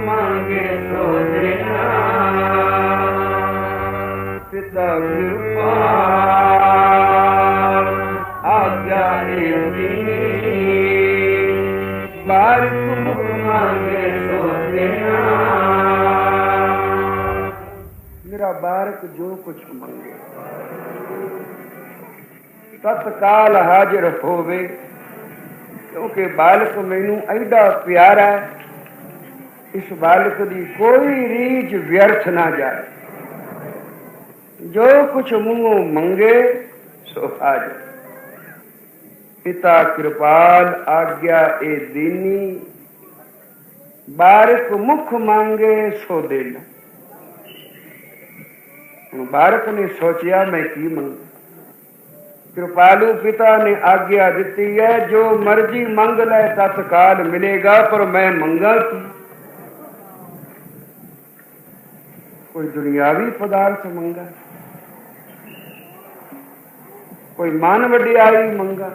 मांगे सो देना, पिता कृपाल आज्ञा बारिक मुख मांगे सो देना, मेरा बारक जो कुछ मांगे तत्काल हाजिर होवे, क्योंकि बालक मैनू एडा प्यारा है, इस बालक की कोई रीझ व्यर्थ ना जाए, जो कुछ मुंहों मंगे सो हाजिर। पिता कृपाल आज्ञा ए दीनी, बारक मुख मांगे सो देना। बालक ने सोचा मैं की मंगा, कृपालु पिता ने आज्ञा दी है, जो मर्जी मंग ले तत्काल मिलेगा, पर मैं मंगा की कोई दुनियावी पदार्थ मंगा, कोई मान वडियाई मंगा,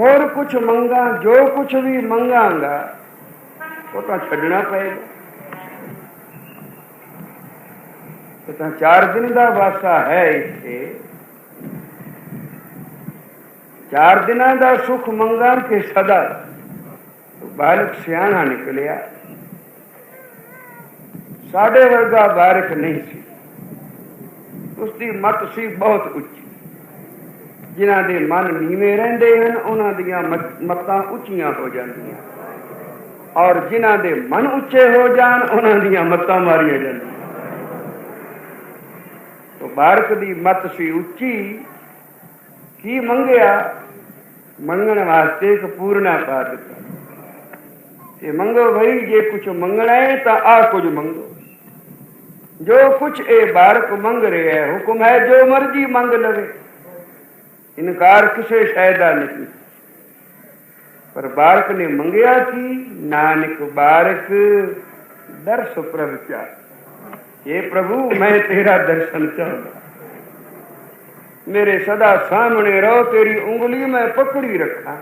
और कुछ मंगा, जो कुछ भी मंगांगा वो तो छड़ना पड़ेगा। तो 4 दिन का वासा है इत्थे, 4 दिन का सुख मंगा के सदा। तो बालक सियाना निकलिया, साढ़े वर्गा बालक नहीं सी, उसकी मत सी बहुत उच्ची। जिन्हां दे मन नीवे रहिंदे हन उन्हां दियां मत्तां उच्चियां हो जांदियां, और जिन्हां दे मन उच्चे हो जान उन्हां दियां मत्तां मारियां जांदियां। तो बालक दी मत सी उच्ची, की मंगया मंगण वास्ते एक पूरना पा दिता। ये मंगो भाई, जे कुछ मंगना है तो आ कुछ मंगो। जो कुछ ए बालक मंग रहे है, हुक्म है जो मर्जी मंग लवे, इनकार किसे शायदा नहीं। पर बालक ने मंगया कि नानक बालक दर्श प्रभ क्या, ये प्रभु मैं तेरा दर्शन चाहूंगा, मेरे सदा सामने रहो, तेरी उंगली में पकड़ी रखा,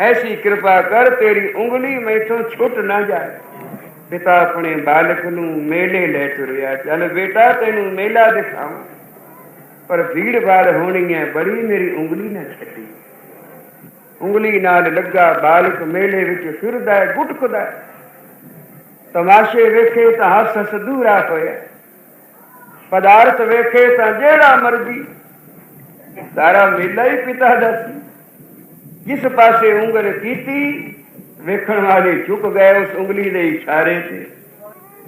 ऐसी कृपा कर तेरी उंगली में तो छूट ना जाए। पिता अपने बालक नू मेले ले तुरिया, चल बेटा तेनू मेला दिखाऊं, पर भीड़ भाड़ होनी है बड़ी, मेरी उंगली ना छड्डी। उंगली नाल लगा बालक मेले विच फिरदा है, गुटकदा है, तमाशे वेखे तो हस हस दूरा होया, पदार्थ वेखे तो जेड़ा मर्जी, सारा मेला ही पिता दा सी। जिस पासे उंगल कीती वेखण वाले झुक गए उस उंगली दे इशारे से।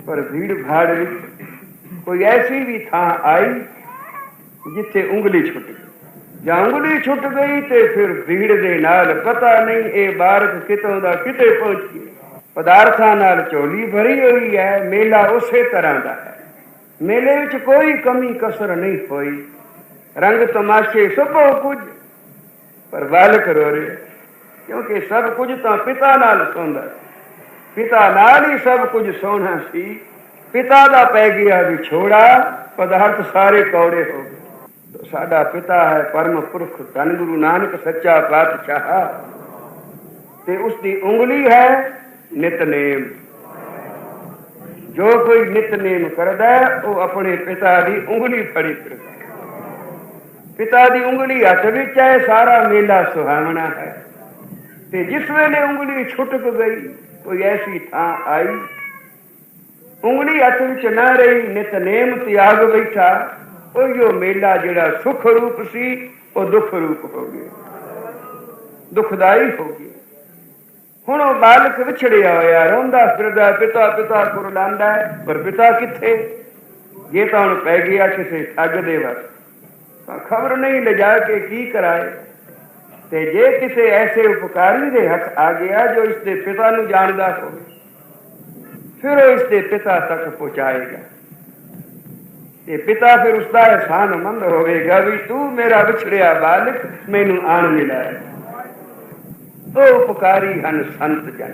पर भीड़ भाड़ विच कोई ऐसी भी थां आई जिथे उंगली छुट गई, ਜਾਂ उंगली छुट गई तो फिर भीड़ दे नाल पता नहीं ये बालक कितों दा किते पहुंच गया। पदार्थां नाल झोली भरी हुई है, मेला उसे तरह का है, मेले विच कोई कमी कसर नहीं होई, रंग तमाशे सब कुछ, पर बालक रो रहे, क्योंकि सब कुछ तो पिता नाल सोंदा, पिता नाल ही सब कुछ सोना सी, पिता दा पै गया विछोड़ा, पदार्थ सारे कौड़े हो गए। तो साडा पिता है परम पुरख धन गुरु नानक सच्चा पातशाह, ते उसकी उंगली है नितनेम। जो कोई नितनेम करदा है वो अपने पिता की उंगली फड़ी फिरदा, पिता की उंगली हथ विच है, सारा मेला सुहावना है। ते जिस वेले उंगली छुटक गई कोई ऐसी थां आई, उंगली हथ विच न रही, नितनेम त्याग बैठा, वो मेला जिहड़ा सुख रूप सी वो दुख रूप हो गया, दुखदाई हो गया। हुण वो बालक विछड़िया होया रोंदा फिरदा, पिता पिता कुरलांदा है, पर पिता किथे? ये तो हुण पै गया किसी ठग दे वस, खबर नहीं लिजा के की कराए। ते जे किसी ऐसे उपकारी दे हथ आ गया जो इसके पिता नूं जानदा हो, फिर वो इसके पिता तक पहुंचाएगा, ते पिता फिर उसका एहसानमंद होवेगा भी तू मेरा विछड़िया बालक मैनू आन मिलाया। तो उपकारी हन संत जन,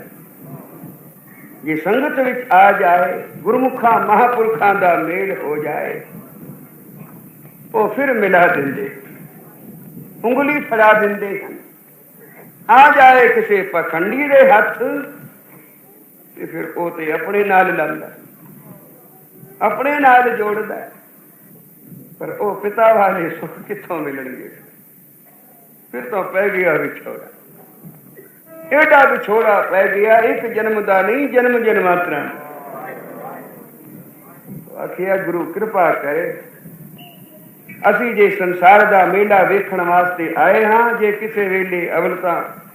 ये संगत विच आ जाए, गुरमुखा महापुरखा दा मेल हो जाए, वो फिर मिला देंदे, उंगली फड़ा देंदे हन। आ जाए किसी पखंडी दे हथ ਤੇ ਫਿਰ ਉਹ ਤੇ ਆਪਣੇ ਨਾਲ ਲਾਂਦਾ, ਆਪਣੇ ਨਾਲ ਜੋੜਦਾ, ਪਰ ਉਹ ਪਿਤਾ ਵਾਲੇ ਸੁੱਖ ਕਿੱਥੋਂ ਮਿਲਣਗੇ। ਫਿਰ ਤਾਂ ਪੈ ਗਿਆ ਵਿਛੋੜਾ, एडा विछोड़ा पै गया, एक जन्म का नहीं जन्म जन्मांतरा। आखिया गुरु कृपा करे, असी जे संसार का मेला वेखण वास्ते आए हाँ, जे किसी वेले अवलता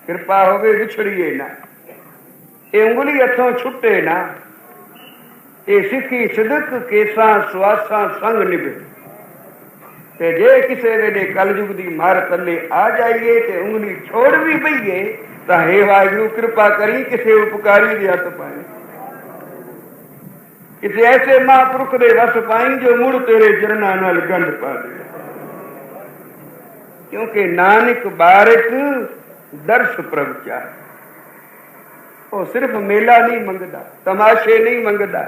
कृपा होवे विछड़िए ना, ये उंगली हथों छुटे ना, ये सिखी सिदक केसा सुआसा संग निभे। ते जे किसी वेले कलयुग की मार थले आ जाइए ते उंगली छोड़ भी पईए तो हे वाहिगुरु कृपा करी किसी उपकारी दे हथ पाए, किसी ऐसे महापुरुष दे वस पाई जो मुड़ तेरे चरना नाल गंढ पा दे। क्योंकि नानक बारिक दर्श प्रभ चाहे, वो सिर्फ मेला नहीं मंगदा, तमाशे नहीं मंगदा।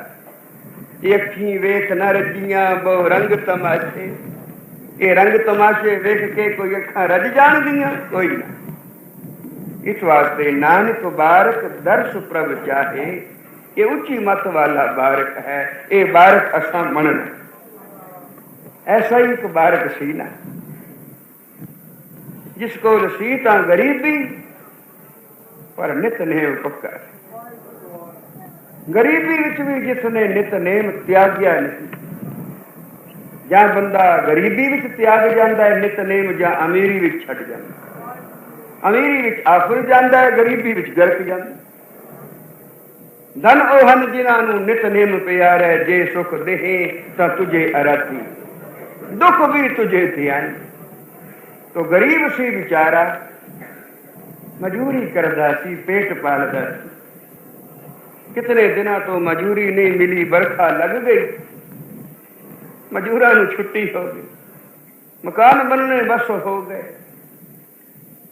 अखी वेख न रजियां बहु रंग तमाशे, ये रंग तमाशे वेख के कोई अखा रज जान दियां, कोई ना। इस वास्ते नानक बारक दर्श प्रभ चाहे, ये उच्ची मत वाला बारक है, ये बारक असा मनना। ऐसा ही एक बारक सी ना, जिसको सी तां गरीबी पर नितनेम पक्का। गरीबी विच भी जिसने नितनेम त्याग्या नहीं, ਜਾਂ ਬੰਦਾ ਗਰੀਬੀ ਵਿੱਚ ਤਿਆਗ ਜਾਂਦਾ ਹੈ ਨਿਤਨੇਮ, ਜਾਂ ਅਮੀਰੀ ਵਿੱਚ ਛੱਡ ਜਾਂਦਾ। ਅਮੀਰੀ ਵਿੱਚ ਆਫਰ ਜਾਂਦਾ ਹੈ, ਗਰੀਬੀ ਵਿੱਚ ਗਰਕ ਜਾਂਦਾ। ਧਨ ਉਹ ਹਨ ਜਿਨ੍ਹਾਂ ਨੂੰ ਨਿਤਨੇਮ ਪਿਆਰਾ, ਜੇ ਸੁਖ ਦੇਹੇ ਤਾਂ ਤੁਝੇ ਅਰਾਧੀ, ਦੁੱਖ ਵੀ ਤੁਝੇ ਧਿਆਨ। तो गरीब सी बेचारा मजूरी करदा सी, पेट पालदा सी। कितने दिनों तो मजूरी नहीं मिली, बरखा लग गई, मजूरा छुट्टी हो गई, मकान बनने बस हो गए।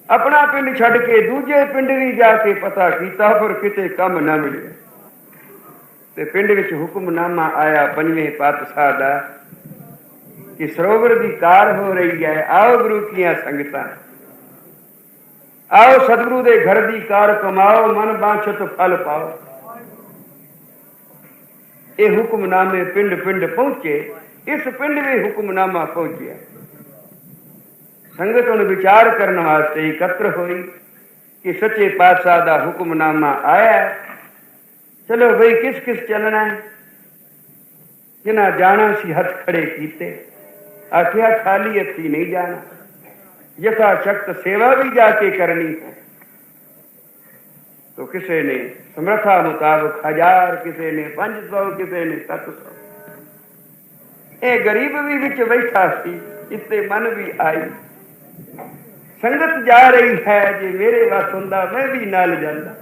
अपना पिंड छड़ के दूजे पिंड भी जाके पता किया, पर किते कम न मिले। ते पिंड विच हुक्मनामा आया पंजवें पातशाह दा कि सरोवर की कार हो रही है, आओ गुरु की संगतां, आओ सतगुरु दे घर की कार कमाओ, मन बांछत फल पाओ। ये हुक्मनामे पिंड पिंड पहुंचे, इस पिंड में हुक्मनामा पहुंचे। संगत उन विचार करने वास्ते एकत्र हुई कि सच्चे पातशाह का हुक्मनामा आया, चलो भाई किस किस चलना है। जिन्हें जाना सी हथ खड़े कीते, आखिया खाली हथी नहीं जाना, यथाशक्त सेवा भी जाके करनी है। तो किसी ने समर्था मुताबिक 1000, किसी ने 500, किसी ने 700। ये गरीब भी विच बैठा सी, इससे मन भी आई, संगत जा रही है, जे मेरे पास हुंदा मैं भी नाल जांदा,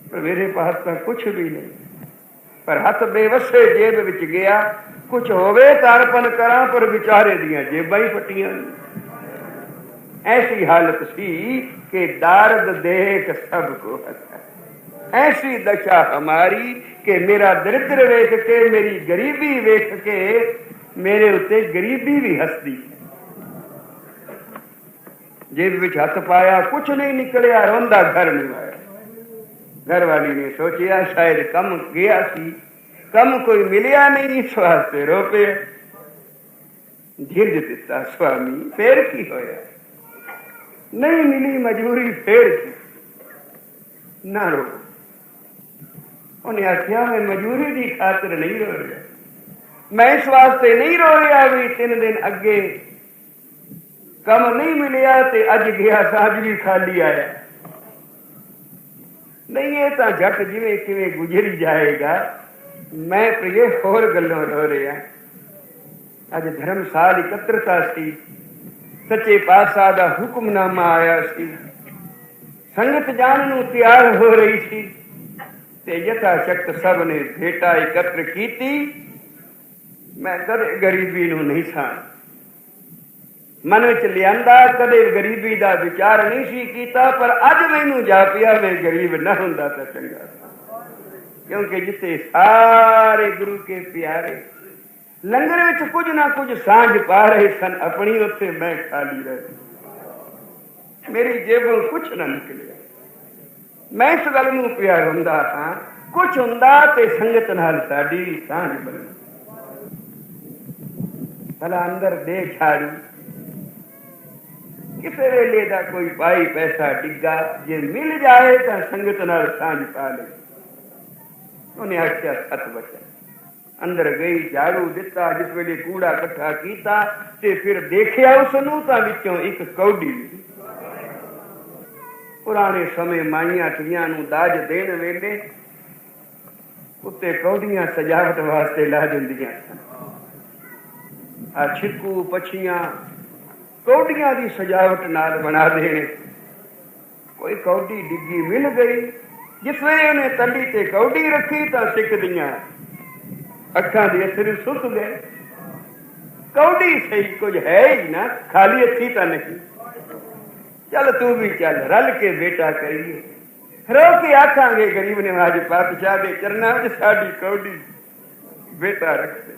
पर मेरे पास तो कुछ भी नहीं। पर हथ बेवसे जेब विच गया, कुछ होवे तारपन करा, पर विचारे दियां जेबां ही फटियां। ऐसी हालत सी कि दारद देख सबको हंसा। ऐसी दशा हमारी कि मेरा दरिद्र वेख के, मेरी गरीबी वेख के मेरे उत्ते गरीबी भी हसदी। जेब विच हथ पाया, कुछ नहीं निकलिया, रोंदा घर नहीं आया। घर वाली ने सोचिया शायद कम गया सी, कम कोई मिलिया नहीं, इस वास्ते रो पे। धिरज दिता स्वामी, फेर की होया, नहीं मिली मजबूरी फेर की, ना रो। उन्हें आख्या मैं मजबूरी की खातिर नहीं रो रहा, मैं इस वास्ते नहीं रो रहा भी 3 दिन अगे कम नहीं मिलिया ते अज गया साज भी खाली आया। नहीं ये तो झट जिवें किवें गुजर जाएगा, मैं प्रिय होर गल्लों रो रहा। अज धर्मसाल एकत्रता सी, सच्चे पातशाह दा हुक्मनामा आया सी, संगत जान नूं तैयार हो रही थी, ते यथाशक्त सब ने भेटा एकत्र कीती। मैं कदे गरीबी नूं नहीं सान मन विच लियांदा, कदे गरीबी दा विचार नहीं सी कीता, पर अज मैनूं जापिया मैं गरीब न हुंदा तां चंगा। क्योंकि जिथे सारे गुरु के प्यारे लंगर विच कुछ ना कुछ सांझ पा रहे सन अपनी, उत्थे मैं खाली रह, मेरी जेबों कुछ ना निकलिया। मैं इस गल नूं पिया रोंदा हां, कुछ हुंदा ते संगत नाल साडी सांझ बनी। भला अंदर दे झाड़ू, किसे वेले दा कोई पाई पैसा डिग्गा, जे मिल जाए तो संगत नाल सांझ पा ले। उन्हें आख्या 7 वचन। अंदर गई, झाड़ू दिता, जिस वेले कूड़ा इकट्ठा कीता ते फिर देखिया उसनूं तां विचों एक कौडी। पुराने समय माइयां धीआं नूं दाज देण वेले उत्ते कौडियां सजावट वास्ते ला दिंदियां सन। आ छिक्कू पछियां कौडियां दी सजावट नाल बना देने। कोई कौडी डिग्गी मिल गई, जिस वे उन्हें तली ते कौडी रखी तां सिक दियां अखां दे असर सुक गए। कौडी सही कुछ है ही ना, खाली अच्छी तां नहीं। चल तू भी चल, रल के बेटा करिए, रो के आखांगे गरीब नवाज पातशाह दे चरनां विच साडी कौडी बेटा रख दे।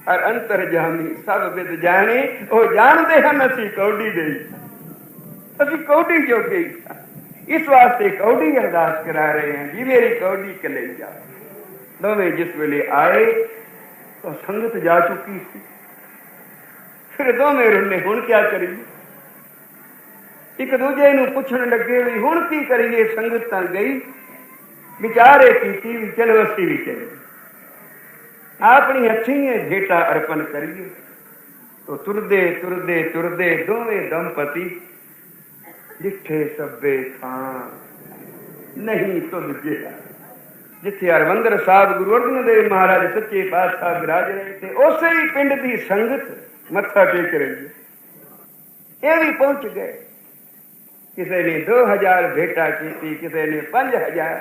और अंतरजामी सब विद जाने, वो जानते हैं असी कौडी दे, असी कौडी जोगे ही। इस वास्ते कौडी अरदास करा रहे हैं जी, मेरी कौडी कले जा। दोवें जिस वेले आए तो संगत जा चुकी थी। फिर दोवें रुन्ने हुण क्या करिए। एक दूजे नूं पुछण लगे भी हुण की करिए। संगत तां गई, विचारे कीती भी चलो असी भी चले, अपनी हथीं भेटा अर्पण करिए। तो तुरदे तुरदे तुरदे दोवें दंपति जिथे सब्बे थां नहीं तुल जिहा। जिथे हरमंदर साहब गुरु अर्जन देव महाराज सच्चे पातशाह विराज रहे थे, उसे ही पिंड की संगत मत्था टेक रही है। ये भी पहुंच गए। किसी ने 2000 भेटा की, किसी ने 5000।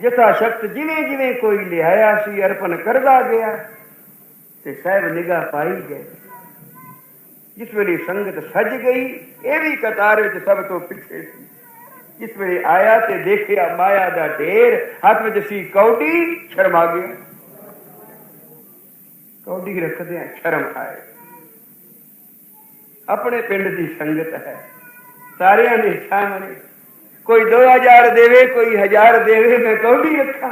यथाशक्त जिवें जिवें कोई लिहाया सी अर्पण करदा गया ते साहब निगाह पाई गए। जिस वेले संगत सज गई, ये भी कतार विच सब तो पिछे सी। जिस वेले आया ते देखिया माया दा ढेर, हाथ विच सी कौडी, शर्मा गया। कौडी रखदे शर्म आए। अपने पिंड की संगत है, सारियां दे सामने कोई 2000 देवे, कोई 1000 देवे, मैं कौडी रखा।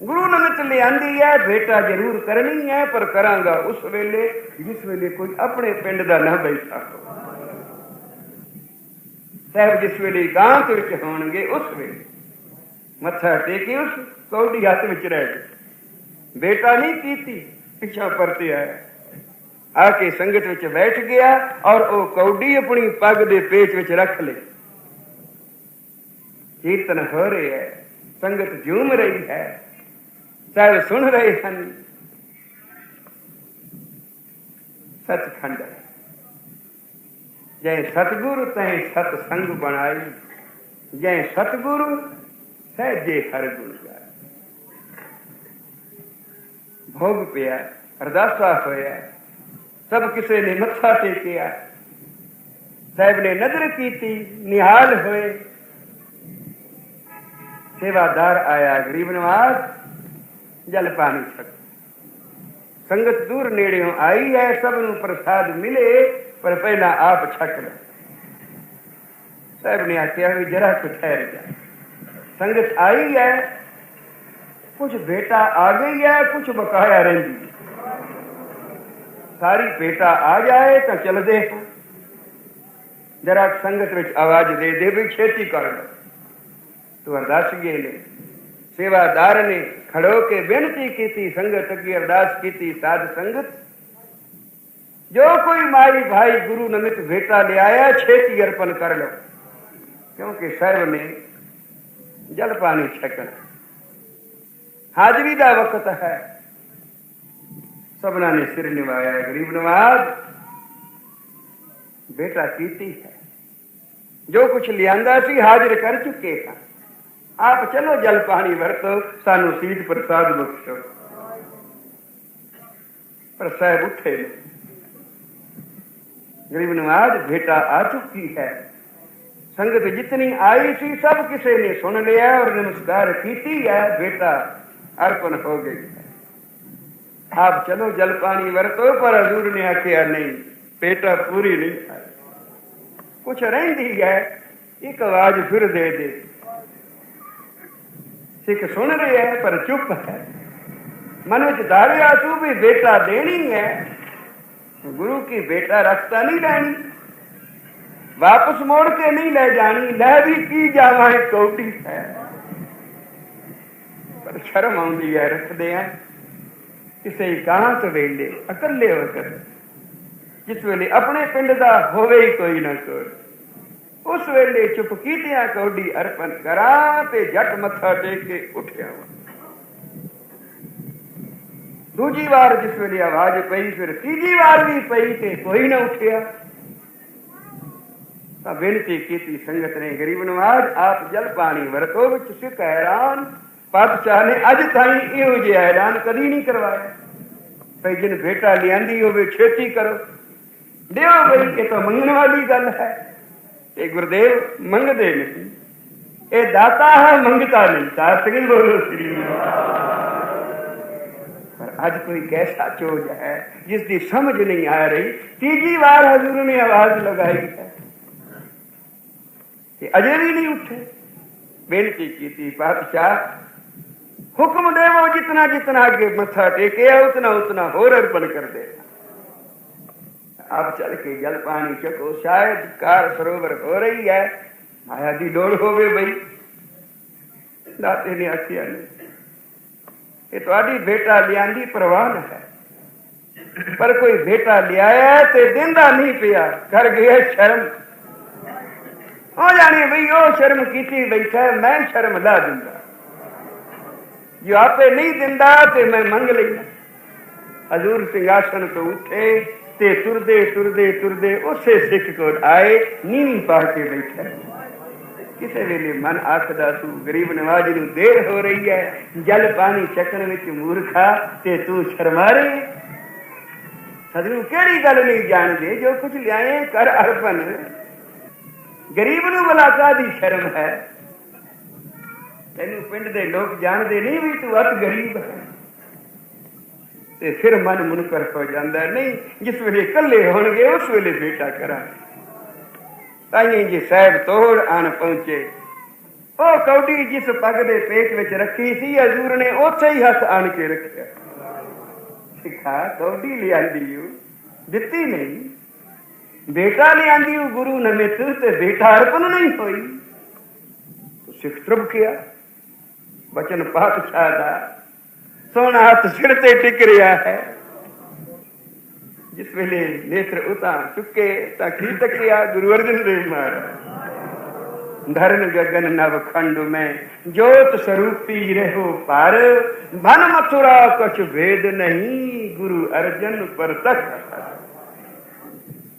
गुरु नमित लियांदी है, भेटा जरूर करनी है, पर करांगा उस वेले जिस वेले कोई अपने पिंड का ना बैठा हो। साहब जिस वेले गांव विच होणगे उस वेले मत्था टेके उस कौडी हाथ विच रह गई। बेटा नहीं कीती, पिछा परते आया, आके संगत विच बैठ गया और वो कौडी अपनी पग दे पेच विच रख ले। कीर्तन हो रहे है, संगत झूम रही है, साहब सुन रहे हैं। सचखंड जय सतगुरु तय सतसंग बनाई, जय सतगुरु सहजे हर गुण गाए। भोग पिया, अरदासा होया, सब किसी ने मत्था टेकिया। साहब ने नजर की, निहाल होए। सेवादार आया, गरीब नवाज जल पानी छक। संगत दूर नेड़े आई है, सब नूं प्रसाद मिले, पर पहला आप छक लो। साहब ने आख्या भी जरा कुछ ठहर जा। संगत आई है, कुछ बेटा आ गई है, कुछ बकाया रही। सारी बेटा आ जाए तो चल दे। जरा संगत में आवाज दे दे भी छेती कर लो। तो अरदासिए ने, सेवादार ने खड़ो के बेनती की थी, संगत की अरदास की थी। साध संगत जो कोई माई भाई गुरु नमित भेटा ले आया, छेती अर्पण कर लो, क्योंकि साहब ने जल पानी छकना, हाजरी का वक्त है। सबना ने सिर निभाया। गरीब नवाज बेटा कीती है, जो कुछ लियांदा सी हाजिर कर चुके हैं। आप चलो जल पानी वरतो, सानू सीध प्रसाद बख्शो। पर साहब उठे नहीं। गरीब नवाज बेटा आ चुकी है। संगत जितनी आई थी सब किसी ने सुन लिया और नमस्कार की है। बेटा अर्पण हो गई है, आप चलो जल पानी वरतो। पर हजूर ने आख्या नहीं, बेटा पूरी नहीं खाई। कुछ रही है, एक आवाज फिर दे दे। सिख सुन रहे है पर चुप है। मन च धारिया तू भी बेटा देनी है, गुरु की बेटा रखता नहीं रहनी, वापस मोड़ के नहीं ले जानी, ले भी की जावा कौटी है। पर शर्म आउंदी है, रखते हैं किसे एकांत वेले अकले होकर, जिस वेले अपने पिंड दा होवे ही कोई ना कोई, उस वेले चुप कीतियां कौडी अर्पण करा ते जट मत्था टेक के उठिया। दूजी बार जिस वेले आवाज पई, फिर तीजी बार भी पई ते कोई ना उठिया। बेनती की संगत ने, गरीब नवाज आप जल पानी वरतो, विच सिख हैरान, पातशाह ने अज ताई इहो जिहा ऐलान कदी नहीं करवाया भाई जिन बेटा लियांदी होवे छेती करो दियो भाई, ये तो मंगण वाली गल है। ये गुरुदेव मंगदे नहीं, ये दाता है मंगता नहीं। सार्थक बोलो श्री। पर आज कोई कैसा चोज है जिसकी समझ नहीं आ रही। तीजी बार हजूर ने आवाज लगाई है, अजय भी नहीं उठे। बेनती की पातशाह हुक्म देवो, जितना जितना आगे मत्था टेके उतना उतना होर अर्पण कर दे। आप चल के जल पानी चको, शायद कार सरोवर हो रही है, माया दी दौड़ होवे भाई। दाते ने आखिया नहीं, ये तुहाडी बेटा लियांदी प्रवान है, पर कोई बेटा लियाया ते दिंदा नहीं पिया, कर गया शर्म। हो जाने भाई ओ शर्म की बैठा है, मैं शर्म ला दूंगा, जो आपे नहीं दिंदा ते मैं मंग लेना। हजूर सिंहासन तो उठे ते तुरदे तुरदे तुरदे उसे सिख को आए, नीवी पा के बैठा। किसे वेले मन आखदा तू गरीब नवाज नूं देर हो रही है, जल पानी चकन विच मूर्खा ते तू शर्मारे। सदनू केड़ी गल नहीं जानदे, जो कुछ लियाए कर अर्पण। गरीब नूं भला कादी शर्म है? तेनू पिंड दे लोग जानते नहीं भी तू अत गरीब है। ते फिर मन मुनकर हो जाता नहीं, जिस वेले कले होणगे उस वेले बेटा करा। ताइए जी साहब तोड़ आन पहुंचे, ओ कौडी जिस पग दे पेट विच रखी सी, हजूर ने उथे ही हथ आन के रखिया। सिखा कौडी लियांदी दिती नहीं, बेटा लियांदी गुरु नमित ते बेटा अर्पण नहीं होई। सिख त्रुभ किया, बचन पातशाह दा सोना हाथ सिर ते टिक रहा है। जिस वेले नेत्र उता चुके तां की तकिया, गुरु अर्जन देव महाराज। धरन गगन नव खंड में ज्योत स्वरूपी रहो पार, मन मथुरा कछ भेद नहीं, गुरु अर्जन पर तक।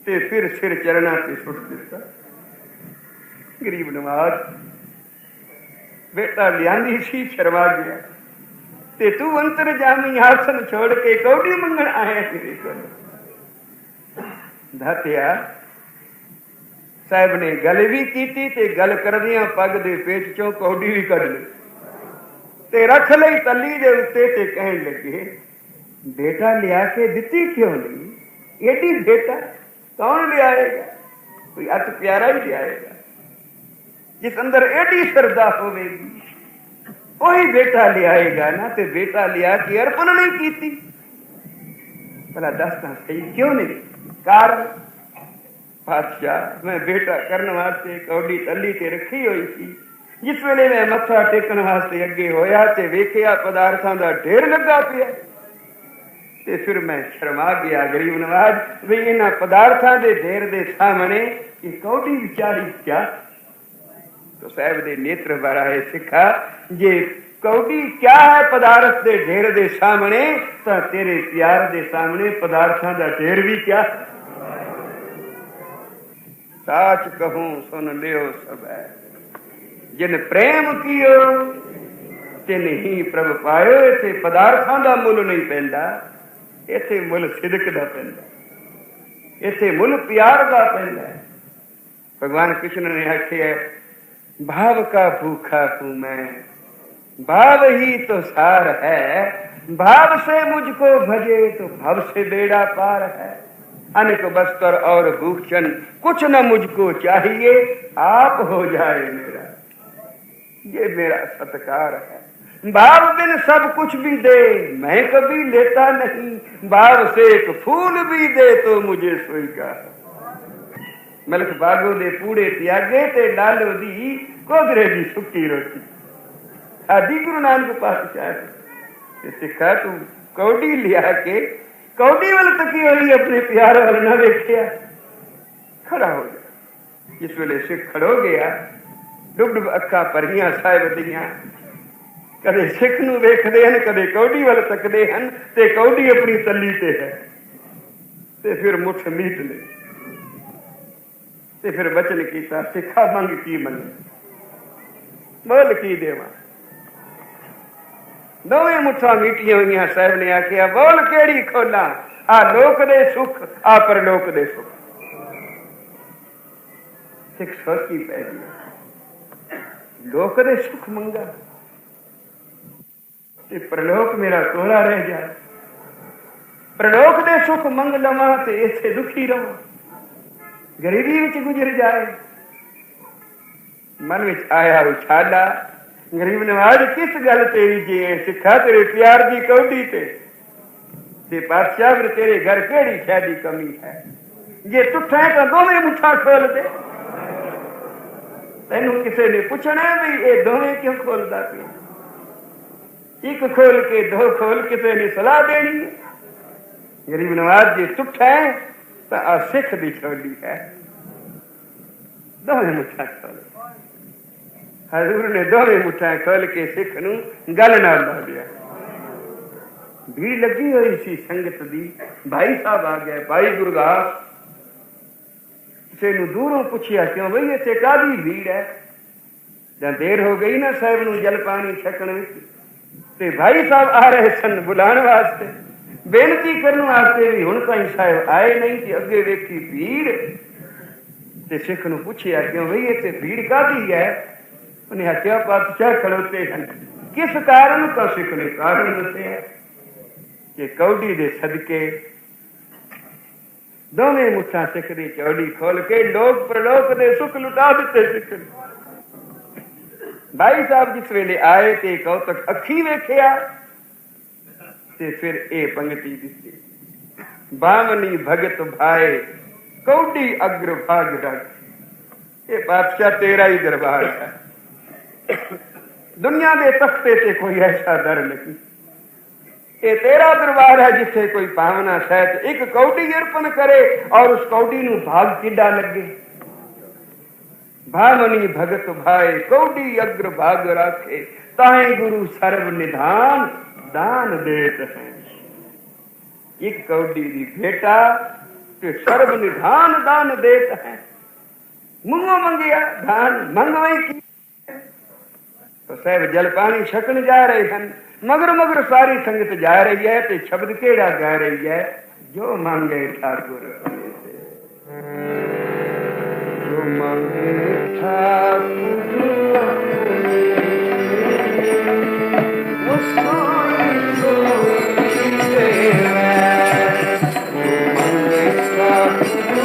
ते फिर सिर चरणा पे सुट दिता। गरीब नवाज बेटा लियांदी सी, शर्मा गया ते तू अंतर जामी आसन छोड़ के कौड़ी मंगण आया मेरे को। धातिया साहब ने गल भी की ते गल करदियां पग दे पेट चों कौड़ी भी कढ ली ते रख लई तली दे उत्ते ते कहन लगे, बेटा लिया के दिती क्यों नहीं? एडी बेटा कौन ले आएगा? कोई अत प्यारा ही ले आएगा, जिस अंदर एडी श्रद्धा होगी वही बेटा ले आएगा ना। ते बेटा लिया कि अर्पण नहीं की, भला दसना सही क्यों नहीं? कारण पातशाह मैं बेटा करने वास्ते कौड़ी तली ते रखी हुई थी, जिस वेले मैं मत्था टेकन वास्ते अगे होया ते वेखिया पदार्थां दा ढेर लगा पिया, ते फिर मैं शर्मा गया। गरीब नवाज भी इन्हां पदार्थां दे ढेर दे सामने ये कौड़ी विचारी क्या? तो साहब दे नेत्र बराए सिखा, जे कौड़ी क्या है पदार्थ दे ढेर दे सामने, तो तेरे प्यार दे सामने पदार्थां दा ढेर भी क्या? साच कहूं सुन लियो सब है, जिन प्रेम कियो तिन ही प्रभ पायो। इथे पदार्थां दा मुल नहीं पैंदा, इथे मुल सिदक दा पैंदा, इथे मुल प्यार दा पैंदा। भगवान कृष्ण ने आखे, भाव का भूखा हूं मैं, भाव ही तो सार है, भाव से मुझको भजे तो भव से बेड़ा पार है। अनक बस्तर और भूषण कुछ न मुझको चाहिए, आप हो जाए मेरा। ये मेरा सत्कार है। भाव बिन सब कुछ भी दे मैं कभी लेता नहीं, भाव से एक फूल भी दे तो मुझे स्वीकार। मलक बागो दे पूड़े त्यागे ते डालो दी कोदरे दी सुक्की रोटी। आदि गुरु नानक पातशाह सिखा तू कौड़ी लिया के कौड़ी वाल तकी होई अपने प्यार वाल न वेख्या, खड़ा हो जा। जिस वेले सिख खड़ो गया, डुब डुब अखा भरियां साहिब दियां, कदे सिख नूं वेखदे हन, कदे कौड़ी वाल तकदे हन, ते कौड़ी अपनी तली ते है, ते फिर मुठ मीट ले, ते फिर बचन कीता सिखा मंग की मंगे, बोल की देवा। दोवें मुठा मीटियां हुई साहब ने आखिया बोल केड़ी खोला, आ लोक दे सुख आ परलोक दे सुख। सिख सोची पै गई, लोक दे सुख मंगा ते परलोक मेरा कोला रह जाए, परलोक दे सुख मंग लवा ते इथे दुखी रहो, गरीबी विच गुजर जाए। मन विच आया उछाला, गरीब नवाज किस गल तेरी जी है, सिखा तेरे प्यार दी कौड़ी ते पातशाह फिर तेरे घर केड़ी शादी कमी है, जे टुठा तो दोवें मुठा खोल दे। तेनू किसी ने पूछना भी ये दोवें क्यों खोलदा पिया, एक खोल के दो खोल, किसी ने सलाह देनी है। गरीब नवाज जी टुठा है तो आ सिख दी छोड़ी है, दोवें मुठा खोल। हजूर ने दोवें मुठा खोल के सिख नूं गल नाल ला दिया। भीड़ लगी हुई सी संगत दी, भाई साहब आ गए, भाई गुरदास। किसी नूं दूरों पूछिया क्यों बई इत्थे कादी भीड़ है, जां देर हो गई ना साहब नूं जल पानी छकण विच, ते भाई साहब आ रहे सन बुलाण वास्ते, बेनती करन वास्ते भी हुण ताईं साहब आए नहीं कि अगे वेखी भीड़। ते सिख नूं पूछिया क्यों बई इत्थे भीड़ कादी है, उन्हें आख्या पातशाह खड़ोते हैं, किस कारण? तो सिख ने कारण दस्या कि कौड़ी दे सदके दोवें मुठा सिख दी चौड़ी खोल के लोक परलोक दे सुख लुटा दिते सिख ने। भाई साहब जिस वेले आए ते कौतक अखी वेख्या ते फिर ए पंक्ति दिती, बामनी भगत भाए कौड़ी अग्र भाग रख। ये पातशाह तेरा ही दरबार है, दुनिया के तख्ते से कोई ऐसा दर नहीं, ये तेरा दरबार है जिथे कोई पावना सहित एक कौड़ी अर्पण करे और उस कौड़ी नूं भाग किड्डा लगे। भामनी भगत भाई कौड़ी अग्र भाग राखे, ताए गुरु सर्व निधान दान देत हैं। एक कौड़ी दी भेटा ते सर्व निधान दान देत हैं। मुंगो मंगिया धान मंगवई की, तो साहब जल पानी छकन जा रहे हैं, मगर मगर सारी संगत जा रही है, तो शब्द केड़ा गा रही है, जो मांगे ठाकुर जो मांगे ठाकुर वो सोई सोई देवे, जो मांगे ठाकुर